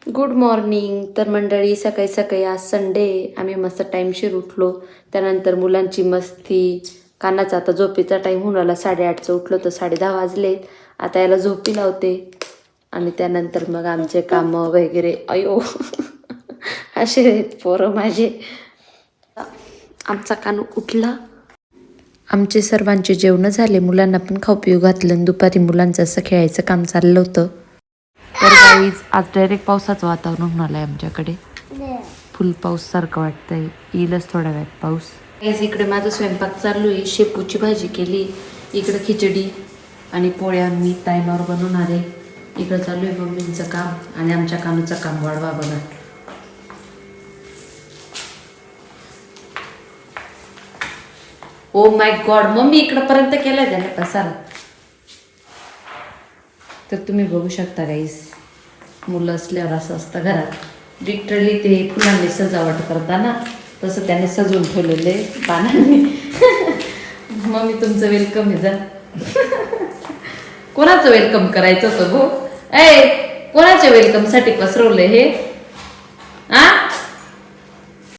Good morning. तर मंडळी, सकाळी सकाळी आज संडे, आम्ही मस्त टाईमशीर उठलो. त्यानंतर मुलांची मस्ती, कानाचा आता झोपेचा टाईम होऊन आला. 8:30चं उठलो तर 10:30 वाजलेत. आता याला झोपी लावते आणि त्यानंतर मग आमचे कामं वगैरे. अयो असे आहेत पोरं माझे. आमचा कानू उठला. आमचे सर्वांचे जेवणं झाले, मुलांना पण खाऊ पिऊ घातलं. दुपारी मुलांचं असं खेळायचं काम चाललं होतं. तर गाईज आज डायरेक्ट पावसाचं वातावरण होऊन आलं आहे आमच्याकडे. फुल पाऊस सारखं वाटतंय, येईलच थोड्या वेळात पाऊस. गाईज इकडे माझा स्वयंपाक चालू आहे. शेपूची भाजी केली, इकडं खिचडी आणि पोळ्या मी टायमावर बनवणार आहे. इकडं चालू आहे मम्मींचं काम आणि आमच्या कानूचं काम. वाढवा बघा. ओ माय गॉड, मम्मी इकडंपर्यंत केलाय त्याने पसारा. तर तुम्ही बघू शकता गाईस, मुलं असल्यावर असं असतं घरात. लिटरली ते फुलांनी सजावट करताना तसं त्याने सजवून ठेवलेले पानांनी. मम्मी तुमचं वेलकम आहे. जा. कोणाचं वेलकम करायचं होतं गो? कोणाच्या वेलकमसाठी पसरवलंय हे? आ